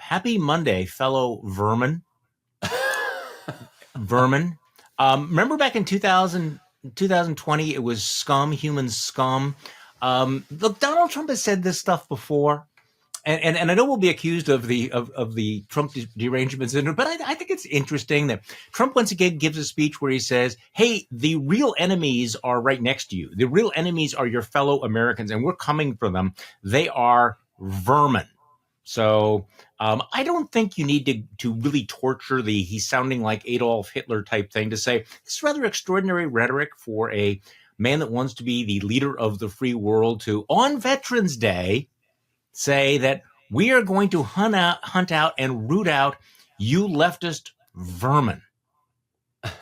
Happy Monday, fellow vermin. Vermin. Remember back in 2020, it was scum, human scum. Look, Donald Trump has said this stuff before. And I know we'll be accused of the Trump derangement syndrome, but I think it's interesting that Trump once again gives a speech where he says, hey, the real enemies are right next to you. The real enemies are your fellow Americans, and we're coming for them. They are vermin. So I don't think you need to really torture he's sounding like Adolf Hitler type thing to say it's rather extraordinary rhetoric for a man that wants to be the leader of the free world to, on Veterans Day, say that we are going to hunt out and root out you leftist vermin. Right.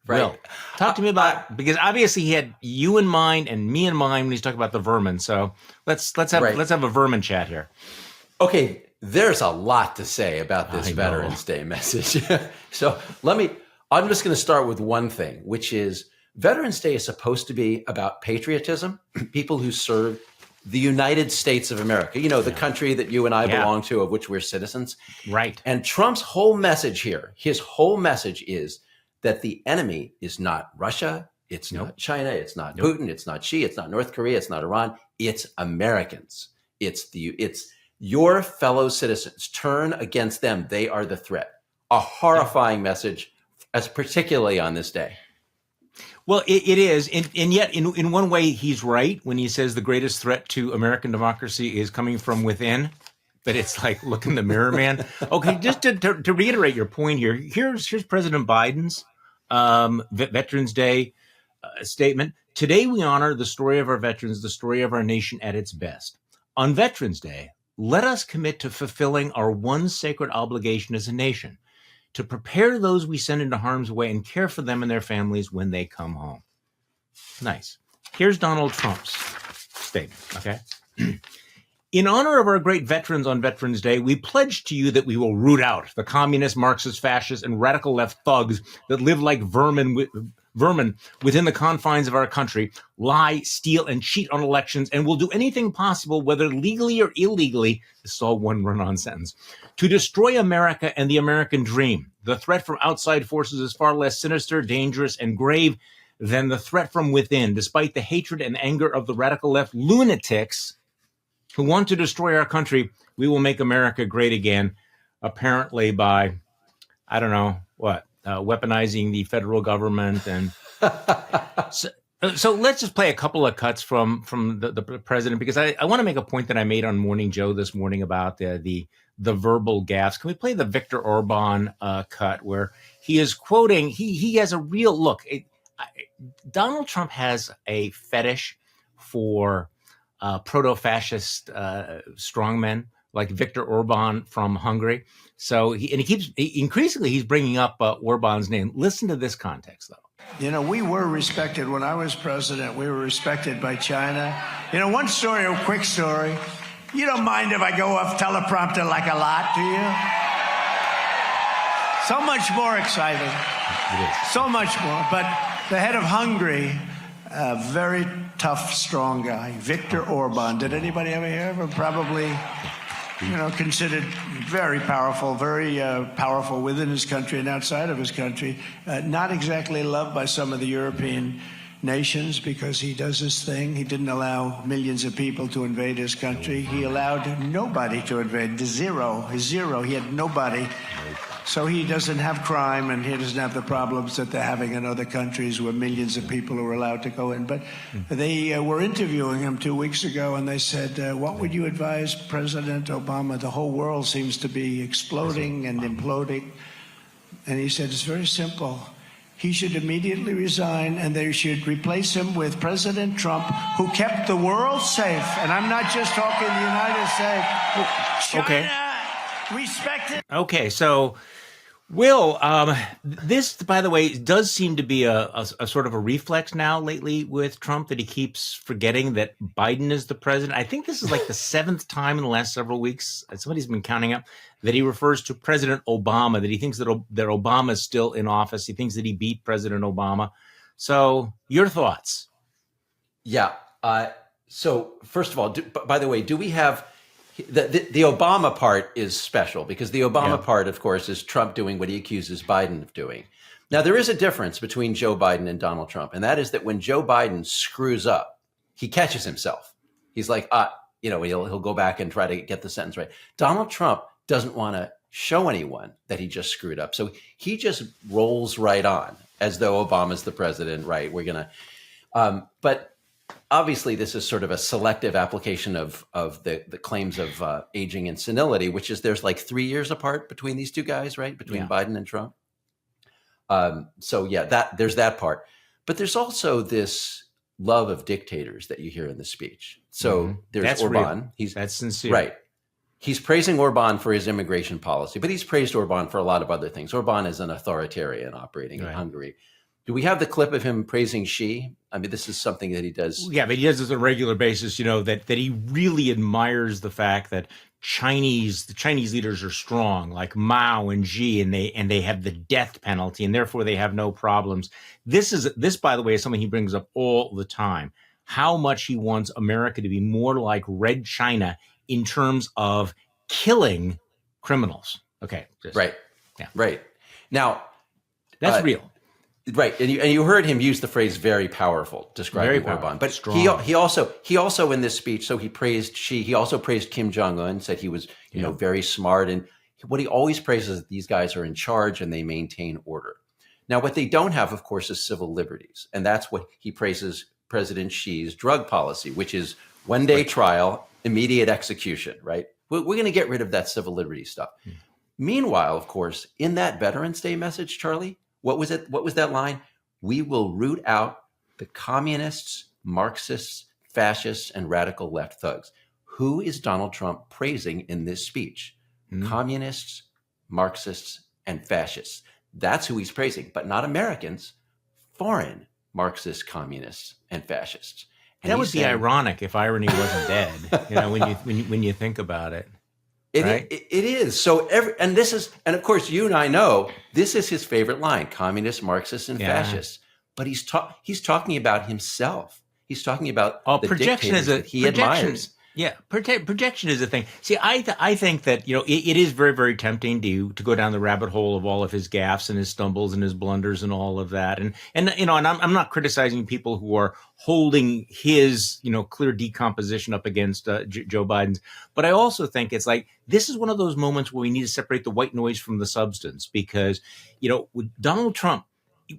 Will, talk to me about, because obviously he had you in mind and me in mind when he's talking about the vermin. So let's have a vermin chat here. Okay, there's a lot to say about this Veterans Day message. So I'm just going to start with one thing, which is Veterans Day is supposed to be about patriotism, people who serve the United States of America, the country that you and I belong to, of which we're citizens. Right. And Trump's whole message here, his whole message is that the enemy is not Russia, it's not China, it's not Putin, it's not Xi, it's not North Korea, it's not Iran, it's Americans. It's your fellow citizens. Turn against them. They are the threat. A horrifying message, as particularly on this day. Well, it is. And yet, in one way, he's right when he says the greatest threat to American democracy is coming from within. But it's like, look in the mirror, man. Okay, just to reiterate your point here, here's President Biden's Veterans Day statement. Today, we honor the story of our veterans, the story of our nation at its best. On Veterans Day, let us commit to fulfilling our one sacred obligation as a nation, to prepare those we send into harm's way and care for them and their families when they come home. Nice. Here's Donald Trump's statement, okay? In honor of our great veterans on Veterans Day, we pledge to you that we will root out the communist, Marxist, fascist, and radical left thugs that live like vermin within the confines of our country, lie, steal, and cheat on elections, and will do anything possible, whether legally or illegally, this is all one run-on sentence, to destroy America and the American dream. The threat from outside forces is far less sinister, dangerous, and grave than the threat from within, despite the hatred and anger of the radical left lunatics who want to destroy our country. We will make America great again, apparently by, I don't know what, weaponizing the federal government. And so let's just play a couple of cuts from the president, because I want to make a point that I made on Morning Joe this morning about the verbal gaffes. Can we play the Viktor Orban cut where he is quoting, he has a real look. Donald Trump has a fetish for proto-fascist strongmen like Viktor Orban from Hungary. So increasingly he's bringing up Orban's name. Listen to this context, though. We were respected when I was president. We were respected by China. One story, a quick story. You don't mind if I go off teleprompter like a lot, do you? So much more exciting. It is. So much more. But the head of Hungary, a very tough, strong guy, Viktor Orban. Did anybody ever hear of him? Probably, considered very powerful within his country and outside of his country. Not exactly loved by some of the European nations because he does his thing. He didn't allow millions of people to invade his country. He allowed nobody to invade. Zero. He had nobody. So he doesn't have crime, and he doesn't have the problems that they're having in other countries where millions of people are allowed to go in. But they were interviewing him 2 weeks ago, and they said, what would you advise President Obama? The whole world seems to be exploding and imploding. And he said, it's very simple. He should immediately resign, and they should replace him with President Trump, who kept the world safe. And I'm not just talking the United States. China, respect it. Okay, so Will, this, by the way, does seem to be a sort of a reflex now lately with Trump, that he keeps forgetting that Biden is the president. I think this is like the seventh time in the last several weeks, somebody's been counting up, that he refers to President Obama, that he thinks that Obama is still in office. He thinks that he beat President Obama. So your thoughts? Yeah. So first of all, by the way, do we have The Obama part is special because the Obama Yeah. part, of course, is Trump doing what he accuses Biden of doing. Now, there is a difference between Joe Biden and Donald Trump, and that is that when Joe Biden screws up, he catches himself. He's like, he'll go back and try to get the sentence right. Donald Trump doesn't want to show anyone that he just screwed up. So he just rolls right on as though Obama's the president, right? We're going to, but obviously this is sort of a selective application of the claims of aging and senility, which is there's like 3 years apart between these two guys, right? Between Biden and Trump. There's that part, but there's also this love of dictators that you hear in the speech. So there's That's Orban. real. That's sincere. Right. He's praising Orban for his immigration policy, but he's praised Orban for a lot of other things. Orban is an authoritarian operating in Hungary. Do we have the clip of him praising Xi? I mean, this is something that he does. Yeah, but he does this on a regular basis, that he really admires the fact that the Chinese leaders are strong, like Mao and Xi, and they have the death penalty, and therefore they have no problems. This, by the way, is something he brings up all the time. How much he wants America to be more like Red China in terms of killing criminals. Okay. Right. Yeah. Right. Now, that's real. Right, and you heard him use the phrase "very powerful" describing Orban, but he also in this speech, so he praised Xi. He also praised Kim Jong-un, said he was very smart, and what he always praises is that these guys are in charge and they maintain order. Now, what they don't have, of course, is civil liberties, and that's what he praises President Xi's drug policy, which is one-day trial, immediate execution. Right, we're going to get rid of that civil liberty stuff. Meanwhile, of course, in that Veterans Day message, Charlie. What was it? What was that line? We will root out the communists, Marxists, fascists, and radical left thugs. Who is Donald Trump praising in this speech? Communists, Marxists, and fascists. That's who he's praising, but not Americans, foreign Marxists, communists, and fascists. And that would be ironic if irony wasn't dead, when you think about it. It is. So and of course you and I know this is his favorite line: communists, Marxists, and fascists. But he's talking about himself. He's talking about the dictators that he admires. Yeah, projection is a thing. See, I think that it is very, very tempting to go down the rabbit hole of all of his gaffes and his stumbles and his blunders and all of that. And I'm not criticizing people who are holding his clear decomposition up against Joe Biden's, but I also think it's like this is one of those moments where we need to separate the white noise from the substance, because with Donald Trump,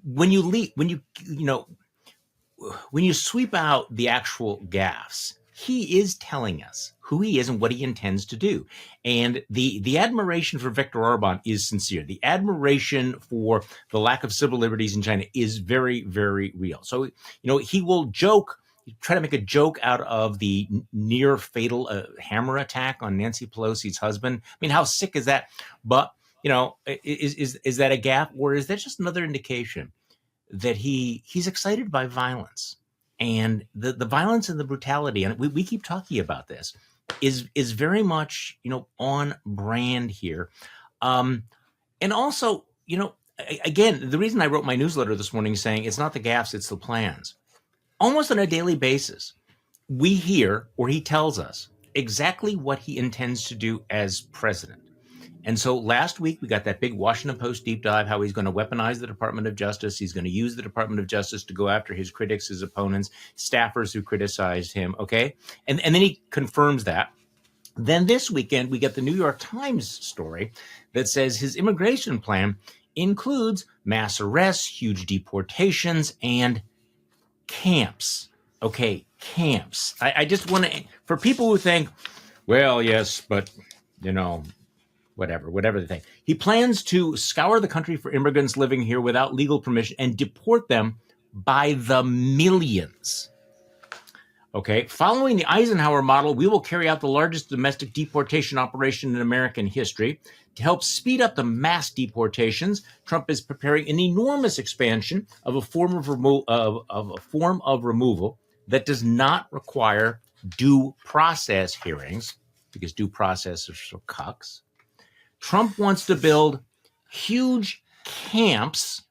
when you sweep out the actual gaffes, he is telling us who he is and what he intends to do. And the admiration for Viktor Orban is sincere. The admiration for the lack of civil liberties in China is very, very real. So, he will try to make a joke out of the near fatal hammer attack on Nancy Pelosi's husband. I mean, how sick is that? But, is that a gap, or is that just another indication that he's excited by violence? And the violence and the brutality, and we keep talking about this, is very much, on brand here. And also, again, the reason I wrote my newsletter this morning saying it's not the gaffes, it's the plans. Almost on a daily basis, we hear, or he tells us, exactly what he intends to do as president. And so last week, we got that big Washington Post deep dive, how he's going to weaponize the Department of Justice. He's going to use the Department of Justice to go after his critics, his opponents, staffers who criticized him. Okay. And then he confirms that. Then this weekend, we get the New York Times story that says his immigration plan includes mass arrests, huge deportations, and camps. Okay. Camps. I just want to, for people who think, well, yes, but, whatever the thing. He plans to scour the country for immigrants living here without legal permission and deport them by the millions. Okay. Following the Eisenhower model, we will carry out the largest domestic deportation operation in American history. To help speed up the mass deportations, Trump is preparing an enormous expansion of a form of removal that does not require due process hearings, because due process is for cucks. Trump wants to build huge camps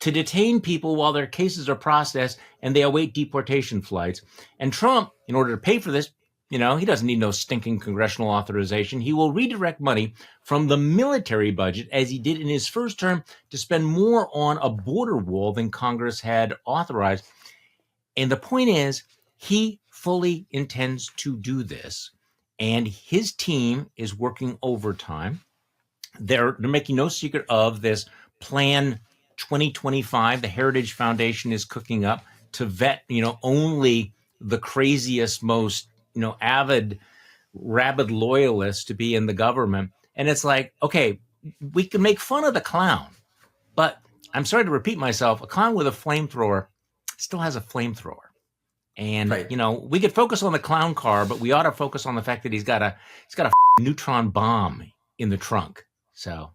to detain people while their cases are processed and they await deportation flights. And Trump, in order to pay for this, You know, he doesn't need no stinking congressional authorization. He will redirect money from the military budget, as he did in his first term, to spend more on a border wall than Congress had authorized. And the point is, he fully intends to do this. And his team is working overtime. They're making no secret of this Plan 2025. The Heritage Foundation is cooking up to vet, only the craziest, most, avid, rabid loyalists to be in the government. And it's like, okay, we can make fun of the clown, but I'm sorry to repeat myself, a clown with a flamethrower still has a flamethrower. And, Right. We could focus on the clown car, but we ought to focus on the fact that he's got a neutron bomb in the trunk. So.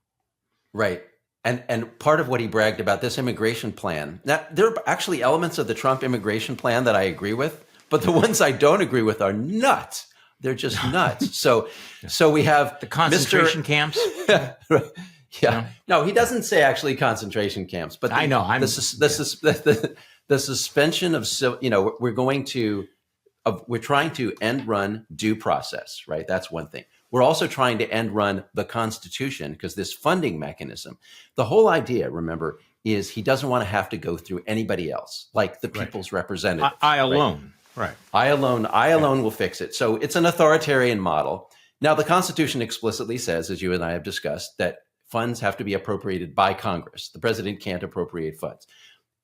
Right. And part of what he bragged about, this immigration plan. Now, there are actually elements of the Trump immigration plan that I agree with, but the ones I don't agree with are nuts. They're just nuts. So we have the concentration camps. Right. Yeah. No, he doesn't say actually concentration camps, but I know. The suspension of, we're trying to end run due process, right? That's one thing. We're also trying to end run the Constitution, because this funding mechanism, the whole idea, remember, is he doesn't want to have to go through anybody else, like the people's representative. I alone. Right. I alone will fix it. So it's an authoritarian model. Now, the Constitution explicitly says, as you and I have discussed, that funds have to be appropriated by Congress. The president can't appropriate funds.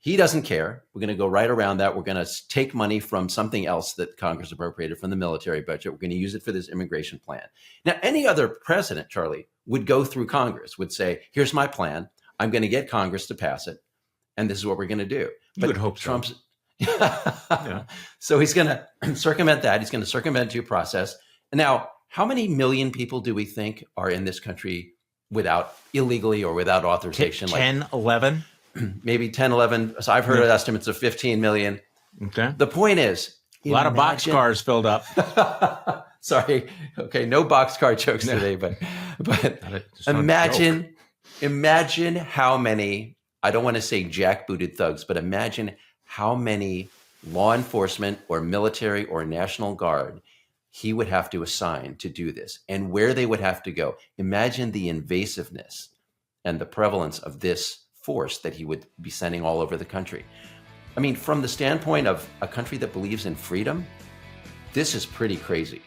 He doesn't care. We're going to go right around that. We're going to take money from something else that Congress appropriated from the military budget. We're going to use it for this immigration plan. Now, any other president, Charlie, would go through Congress, would say, here's my plan. I'm going to get Congress to pass it. And this is what we're going to do. You would hope so. Trump's. Yeah. So he's going to circumvent that. He's going to circumvent due process. Now, how many million people do we think are in this country without illegally or without authorization? 10, 11? Maybe 10, 11. So I've heard of estimates of 15 million. Okay. The point is, a lot of boxcars filled up. Sorry. Okay. No boxcar jokes today, but imagine how many, I don't want to say jackbooted thugs, but imagine how many law enforcement or military or National Guard he would have to assign to do this, and where they would have to go. Imagine the invasiveness and the prevalence of this force that he would be sending all over the country. I mean, from the standpoint of a country that believes in freedom, this is pretty crazy.